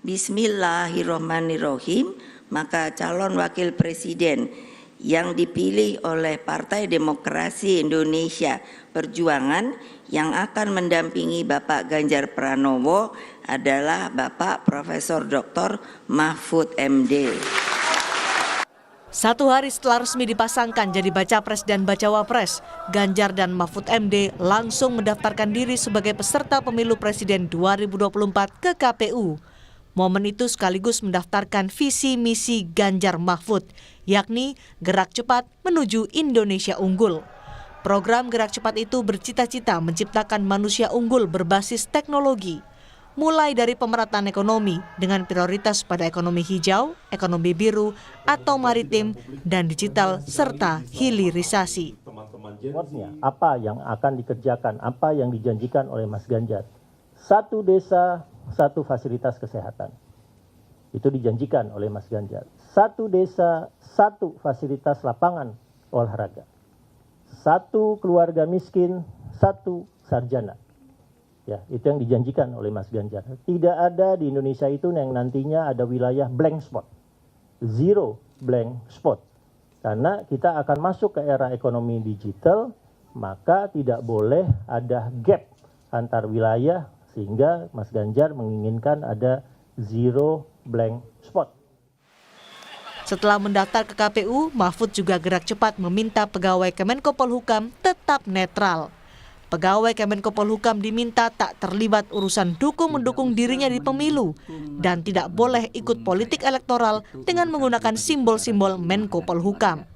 Bismillahirrahmanirrahim, maka calon wakil presiden yang dipilih oleh Partai Demokrasi Indonesia Perjuangan yang akan mendampingi Bapak Ganjar Pranowo adalah Bapak Profesor Dr. Mahfud MD. Satu hari setelah resmi dipasangkan jadi baca pres dan bacawa pres, Ganjar dan Mahfud MD langsung mendaftarkan diri sebagai peserta pemilu presiden 2024 ke KPU. Momen itu sekaligus mendaftarkan visi misi Ganjar Mahfud, yakni Gerak Cepat Menuju Indonesia Unggul. Program Gerak Cepat itu bercita-cita menciptakan manusia unggul berbasis teknologi, mulai dari pemerataan ekonomi dengan prioritas pada ekonomi hijau, ekonomi biru, atau maritim, dan digital, serta hilirisasi. Apa yang akan dikerjakan, apa yang dijanjikan oleh Mas Ganjar? Satu desa, satu fasilitas kesehatan. Itu dijanjikan oleh Mas Ganjar. Satu desa, satu fasilitas lapangan olahraga. Satu keluarga miskin, satu sarjana. Ya, itu yang dijanjikan oleh Mas Ganjar. Tidak ada di Indonesia itu yang nantinya ada wilayah blank spot. Zero blank spot. Karena kita akan masuk ke era ekonomi digital, maka tidak boleh ada gap antar wilayah, sehingga Mas Ganjar menginginkan ada zero blank spot. Setelah mendaftar ke KPU, Mahfud juga gerak cepat meminta pegawai Kemenko Polhukam tetap netral. Pegawai Kemenko Polhukam diminta tak terlibat urusan dukung-mendukung dirinya di pemilu dan tidak boleh ikut politik elektoral dengan menggunakan simbol-simbol Menko Polhukam.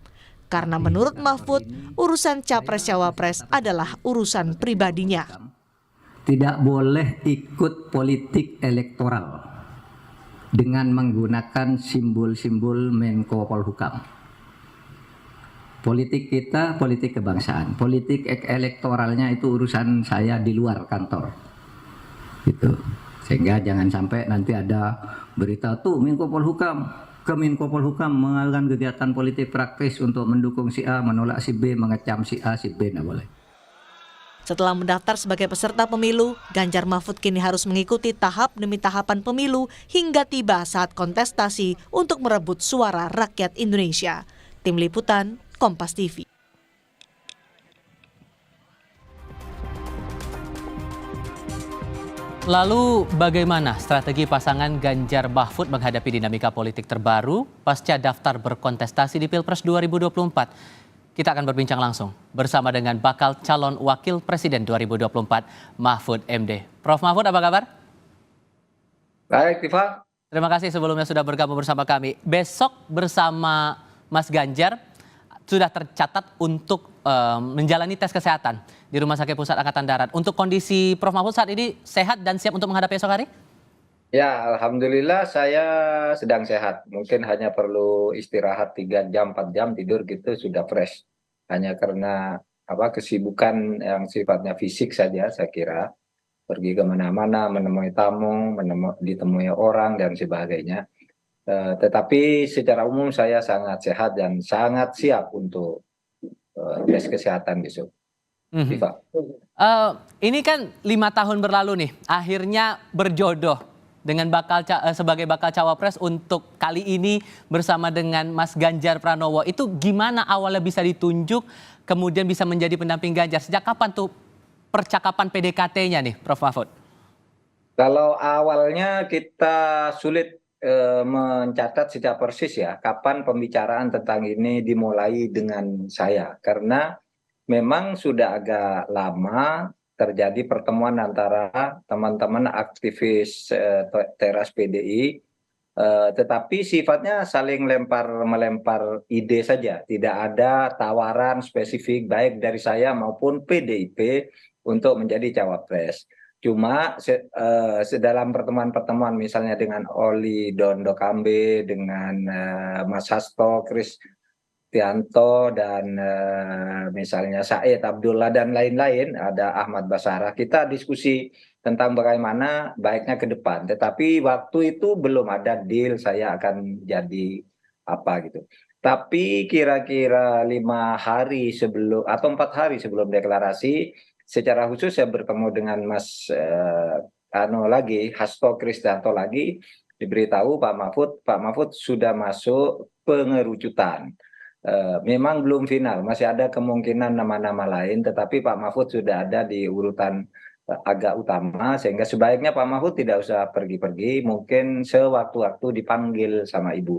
Karena menurut Mahfud, urusan Capres-Cawapres adalah urusan pribadinya. Tidak boleh ikut politik elektoral dengan menggunakan simbol-simbol Menko Polhukam. Politik kita, politik kebangsaan. Politik elektoralnya itu urusan saya di luar kantor. Gitu. Sehingga jangan sampai nanti ada berita tuh Menko Polhukam, Kemenko Polhukam melakukan kegiatan politik praktis untuk mendukung si A, menolak si B, mengecam si A, si B, nggak boleh. Setelah mendaftar sebagai peserta pemilu, Ganjar Mahfud kini harus mengikuti tahap demi tahapan pemilu hingga tiba saat kontestasi untuk merebut suara rakyat Indonesia. Tim Liputan, Kompas TV. Lalu bagaimana strategi pasangan Ganjar Mahfud menghadapi dinamika politik terbaru pasca daftar berkontestasi di Pilpres 2024? Kita akan berbincang langsung bersama dengan bakal calon wakil presiden 2024 Mahfud MD. Prof Mahfud, apa kabar? Baik, Tifa. Terima kasih sebelumnya sudah bergabung bersama kami. Besok bersama Mas Ganjar sudah tercatat untuk menjalani tes kesehatan di Rumah Sakit Pusat Angkatan Darat. Untuk kondisi Prof Mahfud saat ini sehat dan siap untuk menghadapi esok hari? Ya, alhamdulillah saya sedang sehat. Mungkin hanya perlu istirahat 3 jam, 4 jam tidur gitu sudah fresh. Hanya karena kesibukan yang sifatnya fisik saja saya kira. Pergi kemana-mana, menemui tamu, ditemui orang dan sebagainya. Tetapi secara umum saya sangat sehat dan sangat siap untuk tes kesehatan besok. Viva. Ini kan 5 tahun berlalu nih, akhirnya berjodoh dengan sebagai bakal cawapres untuk kali ini bersama dengan Mas Ganjar Pranowo. Itu gimana awalnya bisa ditunjuk, kemudian bisa menjadi pendamping Ganjar? Sejak kapan tuh percakapan PDKT-nya nih, Prof Mahfud? Kalau awalnya kita sulit mencatat secara persis ya, kapan pembicaraan tentang ini dimulai dengan saya. Karena memang sudah agak lama terjadi pertemuan antara teman-teman aktivis teras PDI, tetapi sifatnya saling melempar ide saja. Tidak ada tawaran spesifik baik dari saya maupun PDIP untuk menjadi cawapres. Cuma dalam pertemuan-pertemuan misalnya dengan Oli Dondo Kambe, dengan Mas Hasto Kristianto, dan misalnya Said Abdullah dan lain-lain, ada Ahmad Basara, kita diskusi tentang bagaimana baiknya ke depan. Tetapi waktu itu belum ada deal saya akan jadi apa gitu. Tapi kira-kira 5 hari sebelum atau 4 hari sebelum deklarasi, secara khusus saya bertemu dengan Mas Hasto Kristianto lagi diberitahu Pak Mahfud sudah masuk pengerucutan. Memang belum final, masih ada kemungkinan nama-nama lain, tetapi Pak Mahfud sudah ada di urutan agak utama, sehingga sebaiknya Pak Mahfud tidak usah pergi-pergi, mungkin sewaktu-waktu dipanggil sama Ibu.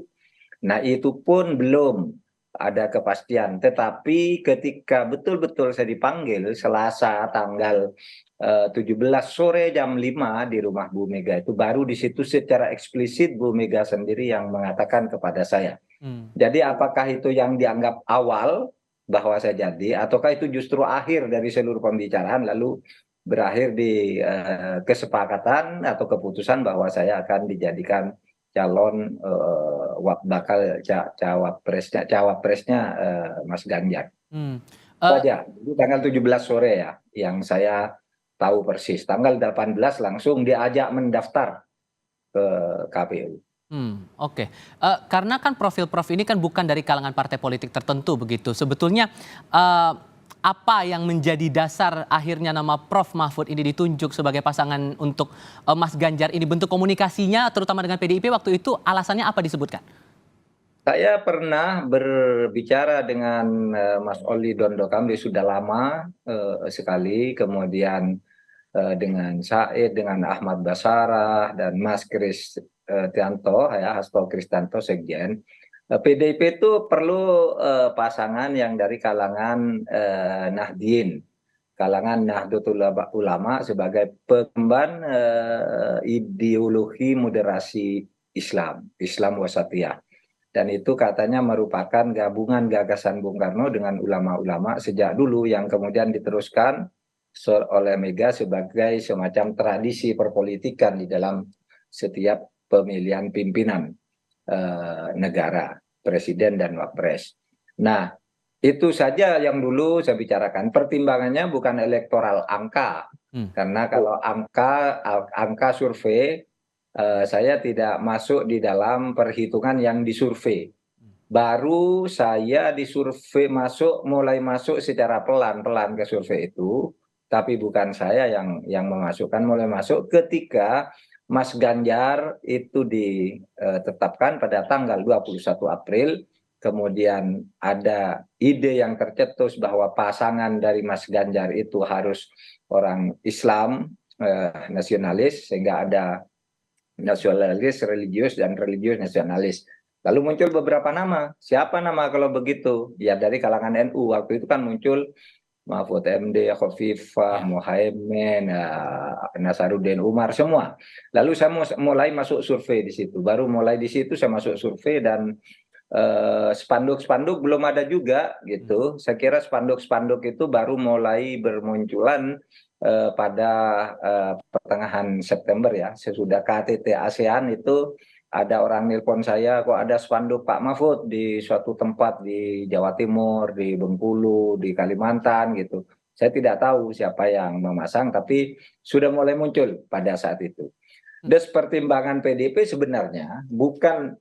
Nah, itu pun belum ada kepastian, tetapi ketika betul-betul saya dipanggil Selasa tanggal 17 sore jam 5 di rumah Bu Mega, itu baru di situ secara eksplisit Bu Mega sendiri yang mengatakan kepada saya. Jadi apakah itu yang dianggap awal bahwa saya jadi, ataukah itu justru akhir dari seluruh pembicaraan lalu berakhir di kesepakatan atau keputusan bahwa saya akan dijadikan calon bakal cawapresnya Mas Ganjar. Saja, itu tanggal 17 sore ya, yang saya tahu persis. Tanggal 18 langsung diajak mendaftar ke KPU. Oke. Karena kan profil Prof ini kan bukan dari kalangan partai politik tertentu begitu. Sebetulnya apa yang menjadi dasar akhirnya nama Prof Mahfud ini ditunjuk sebagai pasangan untuk Mas Ganjar ini? Bentuk komunikasinya terutama dengan PDIP waktu itu alasannya apa disebutkan? Saya pernah berbicara dengan Mas Oli Dondokambe sudah lama sekali, kemudian dengan Said, dengan Ahmad Basarah, dan Mas Kristianto, ya, Hasto Kristianto Sekjen. PDIP itu perlu pasangan yang dari kalangan Nahdien, kalangan Nahdlatul Ulama sebagai pengemban ideologi moderasi Islam wasatiyah. Dan itu katanya merupakan gabungan gagasan Bung Karno dengan ulama-ulama sejak dulu yang kemudian diteruskan oleh Mega sebagai semacam tradisi perpolitikan di dalam setiap pemilihan pimpinan negara, presiden dan wapres. Nah, itu saja yang dulu saya bicarakan. Pertimbangannya bukan elektoral angka, karena kalau angka survei, saya tidak masuk di dalam perhitungan yang disurvei. Baru saya disurvei mulai masuk secara pelan-pelan ke survei itu, tapi bukan saya yang memasukkan, mulai masuk ketika Mas Ganjar itu ditetapkan pada tanggal 21 April, kemudian ada ide yang tercetus bahwa pasangan dari Mas Ganjar itu harus orang Islam nasionalis, sehingga ada nasionalis religius dan religius nasionalis. Lalu muncul beberapa nama. Siapa nama kalau begitu? Ya dari kalangan NU. Waktu itu kan muncul Mahfud MD, Khofifah, Muhaimin, Nasaruddin Umar, semua. Lalu saya mulai masuk survei di situ. Baru mulai di situ saya masuk survei, dan spanduk-spanduk belum ada juga gitu. Saya kira spanduk-spanduk itu baru mulai bermunculan pada pertengahan September ya. Sesudah KTT ASEAN itu ada orang nelpon saya, kok ada spanduk Pak Mahfud di suatu tempat di Jawa Timur, di Bengkulu, di Kalimantan gitu. Saya tidak tahu siapa yang memasang, tapi sudah mulai muncul pada saat itu. Dan pertimbangan PDIP sebenarnya bukan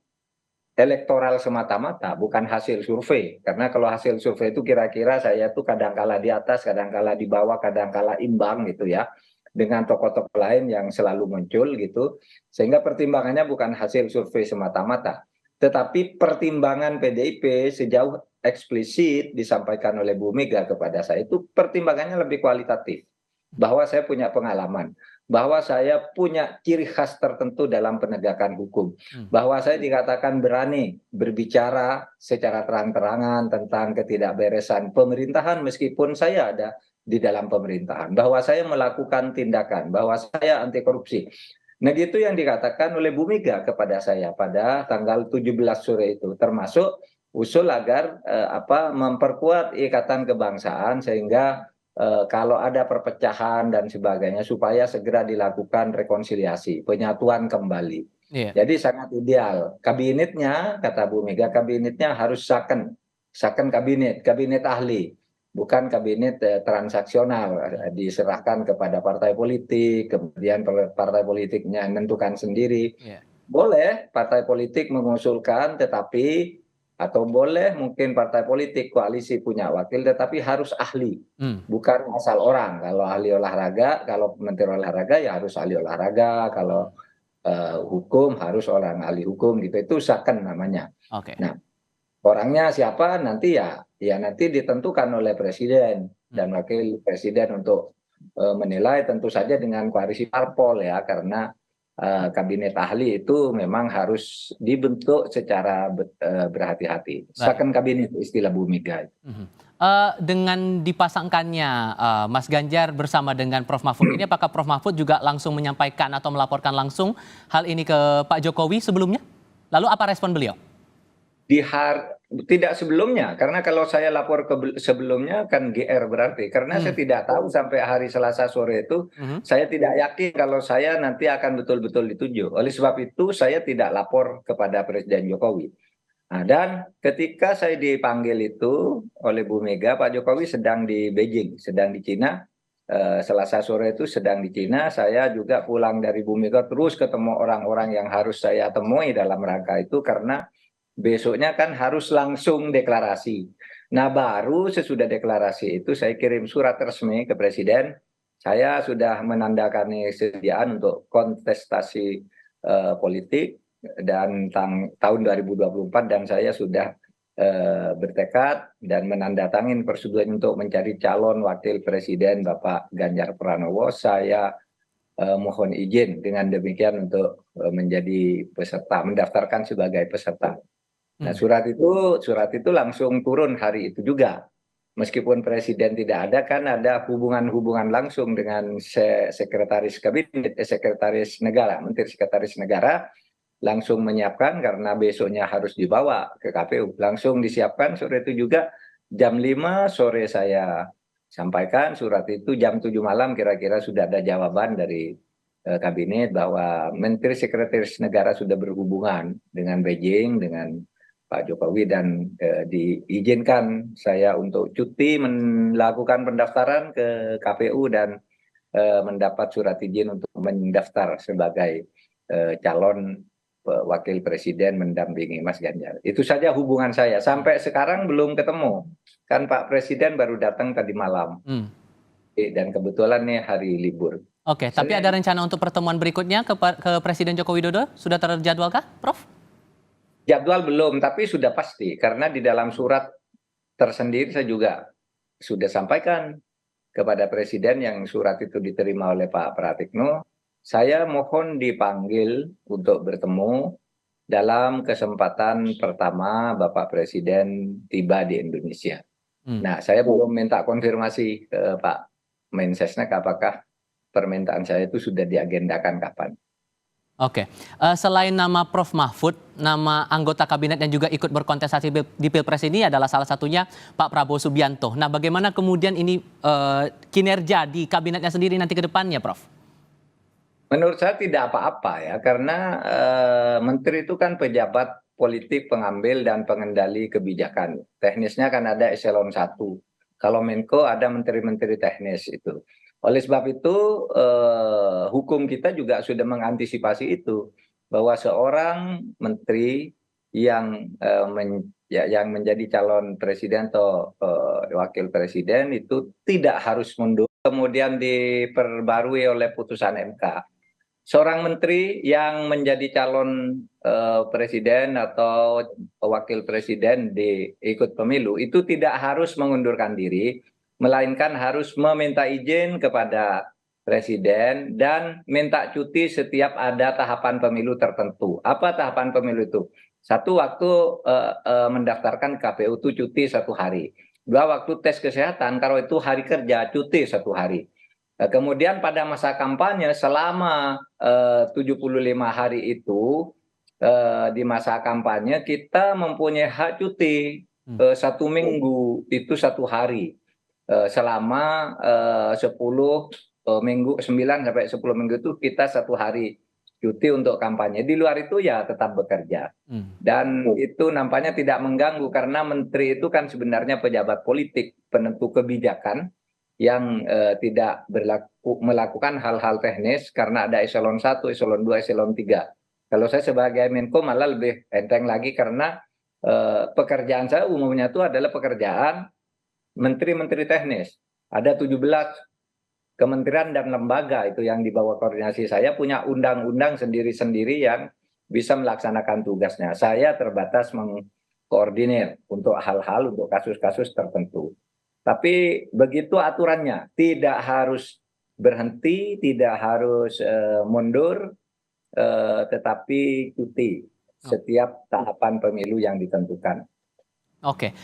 elektoral semata-mata, bukan hasil survei. Karena kalau hasil survei itu kira-kira saya tuh kadang-kala di atas, kadang-kala di bawah, kadang-kala imbang gitu ya, dengan tokoh-tokoh lain yang selalu muncul gitu. Sehingga pertimbangannya bukan hasil survei semata-mata. Tetapi pertimbangan PDIP sejauh eksplisit disampaikan oleh Bu Mega kepada saya itu pertimbangannya lebih kualitatif. Bahwa saya punya pengalaman, bahwa saya punya ciri khas tertentu dalam penegakan hukum, bahwa saya dikatakan berani berbicara secara terang-terangan tentang ketidakberesan pemerintahan meskipun saya ada di dalam pemerintahan, bahwa saya melakukan tindakan, bahwa saya anti korupsi. Nah, itu yang dikatakan oleh Bu Mega kepada saya pada tanggal 17 sore itu, termasuk usul agar memperkuat ikatan kebangsaan sehingga kalau ada perpecahan dan sebagainya supaya segera dilakukan rekonsiliasi, penyatuan kembali. Jadi sangat ideal. Kabinetnya, kata Bu Mega, kabinetnya harus second kabinet ahli, bukan kabinet transaksional, diserahkan kepada partai politik, kemudian partai politiknya menentukan sendiri. Boleh partai politik mengusulkan, tetapi Atau boleh mungkin partai politik koalisi punya wakil, tetapi harus ahli, bukan asal orang. Kalau ahli olahraga, kalau menteri olahraga ya harus ahli olahraga, kalau hukum harus orang ahli hukum gitu. Itu second namanya. Oke. Nah, orangnya siapa nanti ya nanti ditentukan oleh presiden dan wakil presiden untuk menilai, tentu saja dengan koalisi parpol ya, karena kabinet ahli itu memang harus dibentuk secara berhati-hati. Second kabinet istilah Bu Mega. Dengan dipasangkannya Mas Ganjar bersama dengan Prof Mahfud ini, apakah Prof Mahfud juga langsung menyampaikan atau melaporkan langsung hal ini ke Pak Jokowi sebelumnya? Lalu apa respon beliau? Tidak sebelumnya, karena kalau saya lapor sebelumnya kan GR berarti, karena saya tidak tahu sampai hari Selasa sore itu, saya tidak yakin kalau saya nanti akan betul-betul ditunjuk. Oleh sebab itu saya tidak lapor kepada Presiden Jokowi. Nah, dan ketika saya dipanggil itu oleh Bu Mega, Pak Jokowi sedang di Beijing, sedang di Cina. Selasa sore itu sedang di Cina, saya juga pulang dari Bu Mega terus ketemu orang-orang yang harus saya temui dalam rangka itu, karena besoknya kan harus langsung deklarasi. Nah, baru sesudah deklarasi itu saya kirim surat resmi ke Presiden. Saya sudah menandatangani kesediaan untuk kontestasi politik dan tahun 2024, dan saya sudah bertekad dan menandatangani persetujuan untuk mencari calon wakil presiden Bapak Ganjar Pranowo. Saya mohon izin dengan demikian untuk menjadi peserta, mendaftarkan sebagai peserta. Nah, surat itu langsung turun hari itu juga. Meskipun presiden tidak ada, kan ada hubungan langsung dengan sekretaris kabinet, sekretaris negara, menteri sekretaris negara, langsung menyiapkan karena besoknya harus dibawa ke KPU. Langsung disiapkan sore itu juga, jam 5 sore saya sampaikan surat itu, jam 7 malam kira-kira sudah ada jawaban dari kabinet bahwa menteri sekretaris negara sudah berhubungan dengan Beijing, dengan Pak Jokowi, dan diizinkan saya untuk cuti melakukan pendaftaran ke KPU dan mendapat surat izin untuk mendaftar sebagai calon wakil presiden mendampingi Mas Ganjar. Itu saja hubungan saya. Sampai sekarang belum ketemu. Kan Pak Presiden baru datang tadi malam. Dan kebetulan nih hari libur. Oke, tapi ada rencana untuk pertemuan berikutnya ke Presiden Joko Widodo? Sudah terjadwalkah, Prof? Jadwal belum, tapi sudah pasti. Karena di dalam surat tersendiri saya juga sudah sampaikan kepada Presiden, yang surat itu diterima oleh Pak Pratikno. Saya mohon dipanggil untuk bertemu dalam kesempatan pertama Bapak Presiden tiba di Indonesia. Nah, saya belum minta konfirmasi ke Pak Mensesnek apakah permintaan saya itu sudah diagendakan kapan. Oke, selain nama Prof Mahfud, nama anggota kabinet yang juga ikut berkontestasi di Pilpres ini adalah salah satunya Pak Prabowo Subianto. Nah, bagaimana kemudian ini kinerja di kabinetnya sendiri nanti ke depannya, Prof? Menurut saya tidak apa-apa ya, karena menteri itu kan pejabat politik, pengambil dan pengendali kebijakan. Teknisnya kan ada eselon 1. Kalau Menko ada menteri-menteri teknis itu. Oleh sebab itu hukum kita juga sudah mengantisipasi itu, bahwa seorang menteri yang menjadi calon presiden atau wakil presiden itu tidak harus mundur kemudian diperbarui oleh putusan MK. Seorang menteri yang menjadi calon presiden atau wakil presiden ikut pemilu itu tidak harus mengundurkan diri, melainkan harus meminta izin kepada presiden dan minta cuti setiap ada tahapan pemilu tertentu. Apa tahapan pemilu itu? Satu, waktu mendaftarkan KPU itu cuti 1 hari. 2, waktu tes kesehatan, kalau itu hari kerja, cuti 1 hari. Kemudian pada masa kampanye selama 75 hari itu, di masa kampanye kita mempunyai hak cuti 1 minggu, itu 1 hari. Selama 10 minggu, 9 sampai 10 minggu itu kita 1 hari cuti untuk kampanye. Di luar itu ya tetap bekerja. Dan itu nampaknya tidak mengganggu, karena menteri itu kan sebenarnya pejabat politik, penentu kebijakan yang tidak melakukan hal-hal teknis, karena ada eselon 1, eselon 2, eselon 3. Kalau saya sebagai Menko malah lebih enteng lagi, karena pekerjaan saya umumnya itu adalah pekerjaan menteri-menteri teknis. Ada 17 kementerian dan lembaga itu yang di bawah koordinasi saya punya undang-undang sendiri-sendiri yang bisa melaksanakan tugasnya. Saya terbatas mengkoordinir untuk hal-hal, untuk kasus-kasus tertentu. Tapi begitu aturannya, tidak harus berhenti, tidak harus mundur, tetapi cuti setiap tahapan pemilu yang ditentukan. Oke,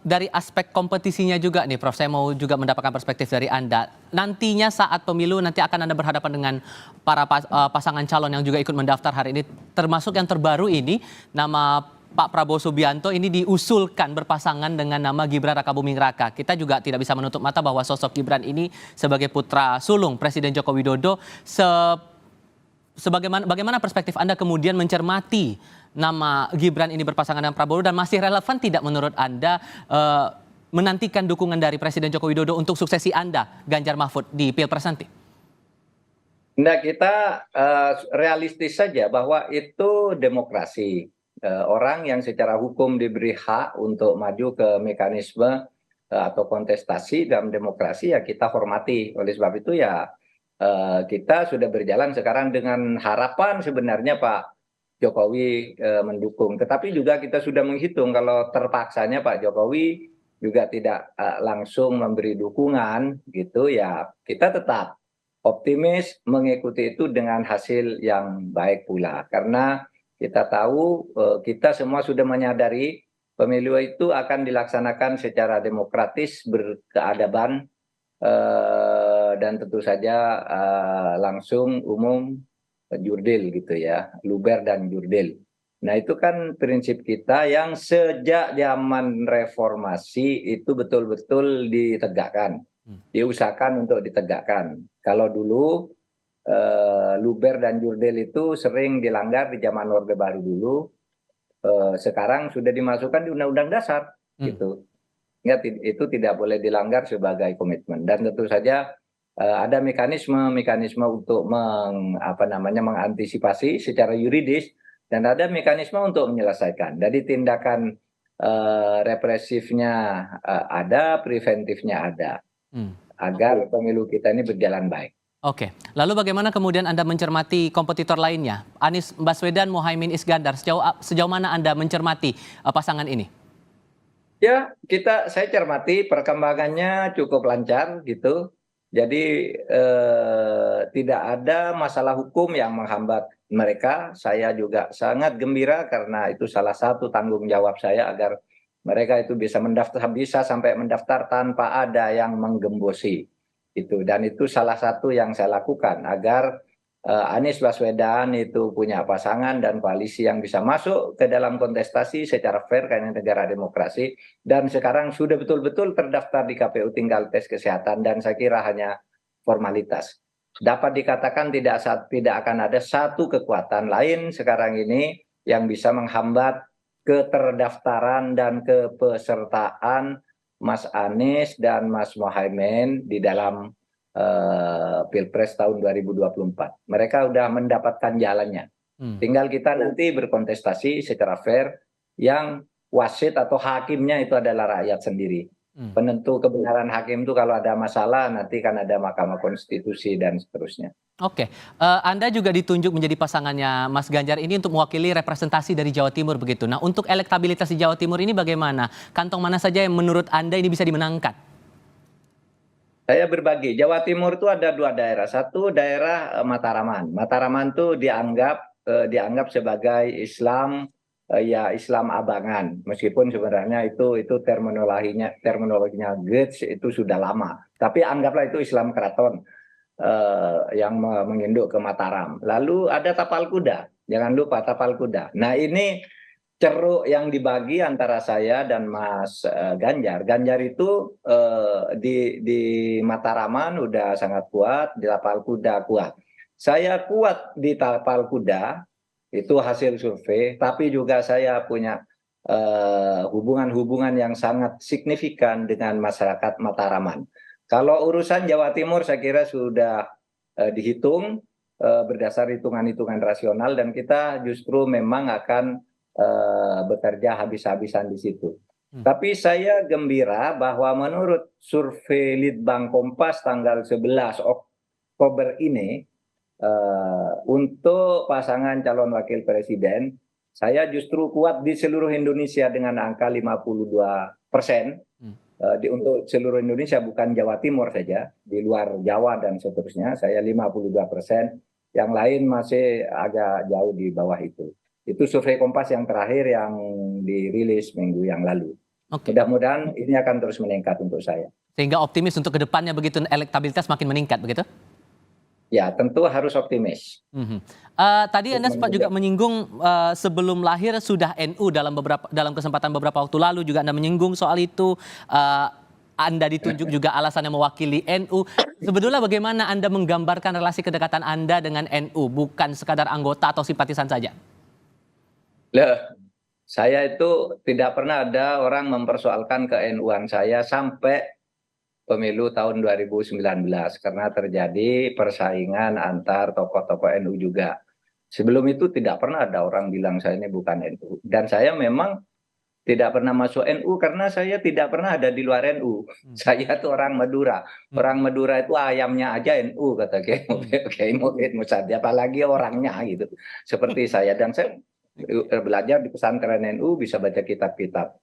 dari aspek kompetisinya juga nih Prof, saya mau juga mendapatkan perspektif dari Anda. Nantinya saat pemilu nanti akan Anda berhadapan dengan para pasangan calon yang juga ikut mendaftar hari ini, termasuk yang terbaru ini, nama Pak Prabowo Subianto ini diusulkan berpasangan dengan nama Gibran Rakabuming Raka. Kita juga tidak bisa menutup mata bahwa sosok Gibran ini sebagai putra sulung Presiden Joko Widodo, bagaimana perspektif Anda kemudian mencermati nama Gibran ini berpasangan dengan Prabowo, dan masih relevan tidak menurut Anda menantikan dukungan dari Presiden Joko Widodo untuk suksesi Anda, Ganjar Mahfud, di Pilpres nanti? Nah, kita realistis saja bahwa itu demokrasi. Orang yang secara hukum diberi hak untuk maju ke mekanisme atau kontestasi dalam demokrasi, ya kita hormati. Oleh sebab itu ya kita sudah berjalan sekarang dengan harapan sebenarnya Pak Jokowi mendukung. Tetapi juga kita sudah menghitung kalau terpaksanya Pak Jokowi juga tidak langsung memberi dukungan gitu, ya kita tetap optimis mengikuti itu dengan hasil yang baik pula. Karena kita tahu, kita semua sudah menyadari pemilu itu akan dilaksanakan secara demokratis, berkeadaban, dan tentu saja langsung, umum, jurdil gitu ya, luber dan jurdil. Nah itu kan prinsip kita yang sejak zaman reformasi itu betul-betul ditegakkan, diusahakan untuk ditegakkan. Kalau dulu luber dan jurdil itu sering dilanggar di zaman Orde Baru dulu, sekarang sudah dimasukkan di Undang-Undang Dasar gitu. Itu tidak boleh dilanggar sebagai komitmen, dan tentu saja ada mekanisme untuk mengantisipasi secara yuridis, dan ada mekanisme untuk menyelesaikan. Jadi tindakan represifnya ada, preventifnya ada, agar pemilu kita ini berjalan baik. Oke, lalu bagaimana kemudian Anda mencermati kompetitor lainnya, Anies Baswedan, Mohaimin Iskandar, sejauh mana Anda mencermati pasangan ini? Ya, saya cermati perkembangannya cukup lancar gitu. Jadi tidak ada masalah hukum yang menghambat mereka. Saya juga sangat gembira karena itu salah satu tanggung jawab saya agar mereka itu bisa sampai mendaftar tanpa ada yang menggembosi. Dan itu salah satu yang saya lakukan agar Anies Baswedan itu punya pasangan dan koalisi yang bisa masuk ke dalam kontestasi secara fair karena negara demokrasi, dan sekarang sudah betul-betul terdaftar di KPU, tinggal tes kesehatan, dan saya kira hanya formalitas. Dapat dikatakan tidak akan ada satu kekuatan lain sekarang ini yang bisa menghambat keterdaftaran dan kepesertaan Mas Anies dan Mas Mohaimin di dalam Pilpres tahun 2024. Mereka sudah mendapatkan jalannya. Tinggal kita nanti berkontestasi secara fair, yang wasit atau hakimnya itu adalah rakyat sendiri. Penentu kebenaran hakim itu kalau ada masalah nanti kan ada Mahkamah Konstitusi dan seterusnya. Oke, Anda juga ditunjuk menjadi pasangannya Mas Ganjar ini untuk mewakili representasi dari Jawa Timur begitu. Nah, untuk elektabilitas di Jawa Timur ini bagaimana? Kantong mana saja yang menurut Anda ini bisa dimenangkan? Saya berbagi. Jawa Timur itu ada 2 daerah. Satu daerah Mataraman. Mataraman itu dianggap sebagai Islam, ya Islam abangan. Meskipun sebenarnya itu terminologinya GETS itu sudah lama. Tapi anggaplah itu Islam Keraton yang menginduk ke Mataram. Lalu ada Tapal Kuda. Jangan lupa Tapal Kuda. Nah ini ceruk yang dibagi antara saya dan Mas Ganjar. Ganjar itu di Mataraman udah sangat kuat, di Tapal Kuda kuat. Saya kuat di Tapal Kuda, itu hasil survei, tapi juga saya punya hubungan-hubungan yang sangat signifikan dengan masyarakat Mataraman. Kalau urusan Jawa Timur saya kira sudah dihitung berdasar hitungan-hitungan rasional, dan kita justru memang akan bekerja habis-habisan di situ. Tapi saya gembira bahwa menurut survei Litbang Kompas tanggal 11 Oktober ini, untuk pasangan calon wakil presiden, saya justru kuat di seluruh Indonesia dengan angka 52%. Untuk seluruh Indonesia, bukan Jawa Timur saja, di luar Jawa dan seterusnya, saya 52%. Yang lain masih agak jauh di bawah itu. Itu survei Kompas yang terakhir yang dirilis minggu yang lalu. Mudah-mudahan ini akan terus meningkat untuk saya. Sehingga optimis untuk kedepannya begitu elektabilitas makin meningkat begitu? Ya, tentu harus optimis. Tadi Anda sempat juga menyinggung sebelum lahir sudah NU dalam kesempatan beberapa waktu lalu juga Anda menyinggung soal itu. Anda ditunjuk juga alasannya mewakili NU. Sebetulnya bagaimana Anda menggambarkan relasi kedekatan Anda dengan NU, bukan sekadar anggota atau simpatisan saja? Saya itu tidak pernah ada orang mempersoalkan ke-NU-an saya sampai pemilu tahun 2019 karena terjadi persaingan antar tokoh-tokoh NU juga. Sebelum itu tidak pernah ada orang bilang saya ini bukan NU. Dan saya memang tidak pernah masuk NU karena saya tidak pernah ada di luar NU. Saya itu orang Madura. Orang Madura itu ayamnya aja NU, kata Kiai Muhyiddin Musyadi, apalagi orangnya gitu. Seperti saya. Dan saya belajar di pesantren NU, bisa baca kitab-kitab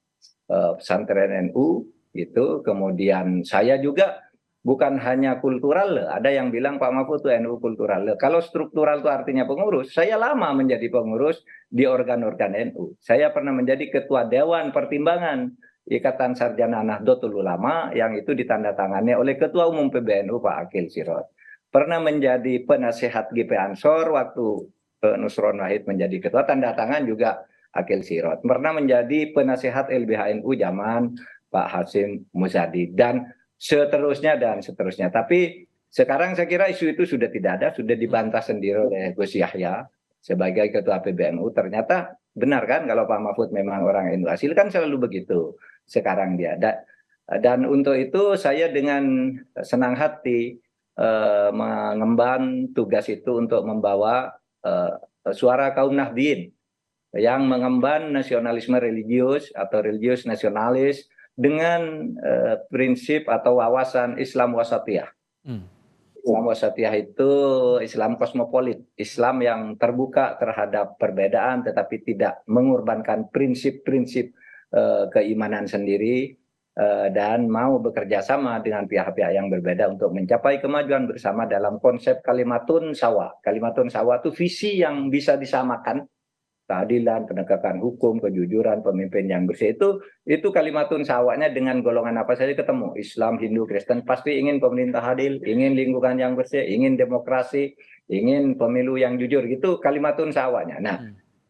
pesantren NU itu. Kemudian saya juga bukan hanya kultural, ada yang bilang Pak Mahfud itu NU kultural. Kalau struktural itu artinya pengurus, saya lama menjadi pengurus di organ-organ NU. Saya pernah menjadi ketua Dewan Pertimbangan Ikatan Sarjana Nahdlatul Ulama yang itu ditandatangani oleh Ketua Umum PBNU Pak Akil Sirot. Pernah menjadi penasehat GP Ansor waktu Nusron Wahid menjadi ketua, tanda tangan juga Akil Sirot. Pernah menjadi penasehat LBH NU zaman Pak Hasyim Muzadi dan seterusnya dan seterusnya. Tapi sekarang saya kira isu itu sudah tidak ada, sudah dibantah sendiri oleh Gus Yahya sebagai ketua PBNU. Ternyata benar kan kalau Pak Mahfud memang orang NU asli, kan selalu begitu sekarang dia. Dan untuk itu saya dengan senang hati mengemban tugas itu untuk membawa suara kaum Nahdien yang mengemban nasionalisme religius atau religius nasionalis dengan prinsip atau wawasan Islam wasatiyah. Islam wasatiyah itu Islam kosmopolit, Islam yang terbuka terhadap perbedaan tetapi tidak mengorbankan prinsip-prinsip keimanan sendiri, dan mau bekerja sama dengan pihak-pihak yang berbeda untuk mencapai kemajuan bersama dalam konsep kalimatun sawa. Kalimatun sawa itu visi yang bisa disamakan, keadilan, penegakan hukum, kejujuran, pemimpin yang bersih. Itu kalimatun sawanya dengan golongan apa saja ketemu. Islam, Hindu, Kristen pasti ingin pemerintah adil, ingin lingkungan yang bersih, ingin demokrasi, ingin pemilu yang jujur. Gitu kalimatun sawanya. Nah,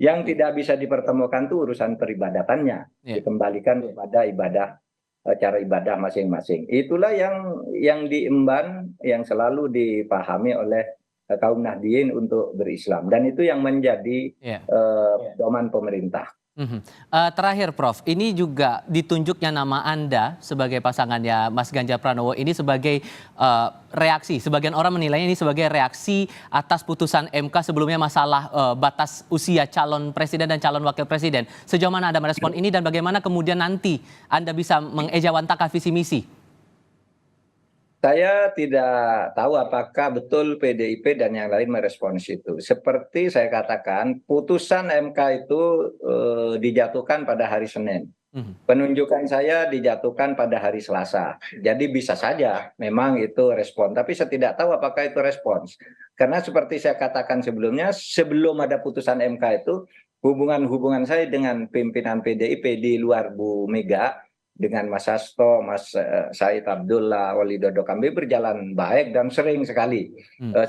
yang tidak bisa dipertemukan itu urusan peribadatannya, dikembalikan kepada cara ibadah masing-masing. Itulah yang diemban, yang selalu dipahami oleh kaum Nahdien untuk berislam, dan itu yang menjadi pedoman pemerintah. Terakhir Prof, ini juga ditunjuknya nama Anda sebagai pasangannya Mas Ganjar Pranowo ini sebagai reaksi, sebagian orang menilainya ini sebagai reaksi atas putusan MK sebelumnya masalah batas usia calon presiden dan calon wakil presiden. Sejauh mana Anda merespon ini dan bagaimana kemudian nanti Anda bisa mengejawantakan visi misi? Saya tidak tahu apakah betul PDIP dan yang lain merespons itu. Seperti saya katakan, putusan MK itu dijatuhkan pada hari Senin. Penunjukan saya dijatuhkan pada hari Selasa. Jadi bisa saja memang itu respon. Tapi saya tidak tahu apakah itu respons. Karena seperti saya katakan sebelumnya, sebelum ada putusan MK itu, hubungan saya dengan pimpinan PDIP di luar Bu Mega, dengan Mas Hasto, Mas Said Abdullah, Wali Dodo Kambe berjalan baik dan sering sekali.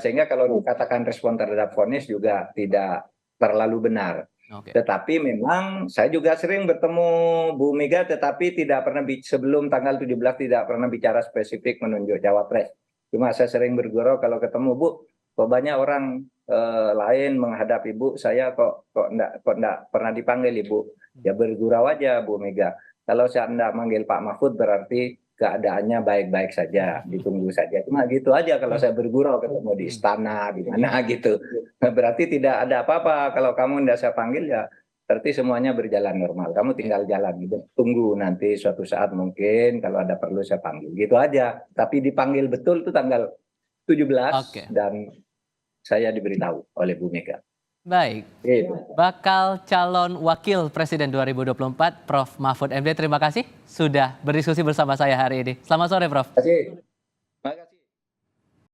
Sehingga kalau dikatakan respon terhadap vonis juga tidak terlalu benar. Tetapi memang saya juga sering bertemu Bu Mega, tetapi tidak pernah sebelum tanggal 17 tidak pernah bicara spesifik menunjuk cawapres. Cuma saya sering bergurau kalau ketemu, Bu, kok banyak orang lain menghadap Ibu, saya kok enggak pernah dipanggil Ibu. Ya bergurau aja Bu Mega. Kalau saya tidak manggil Pak Mahfud berarti keadaannya baik-baik saja, ditunggu saja. Cuma gitu aja kalau saya bergurau ketemu di istana, di mana gitu. Berarti tidak ada apa-apa. Kalau kamu tidak saya panggil ya berarti semuanya berjalan normal. Kamu tinggal jalan, tunggu nanti suatu saat mungkin kalau ada perlu saya panggil. Gitu aja. Tapi dipanggil betul itu tanggal 17 dan saya diberitahu oleh Bu Mega. Baik, bakal calon wakil presiden 2024, Prof. Mahfud MD, terima kasih sudah berdiskusi bersama saya hari ini. Selamat sore, Prof. Terima kasih.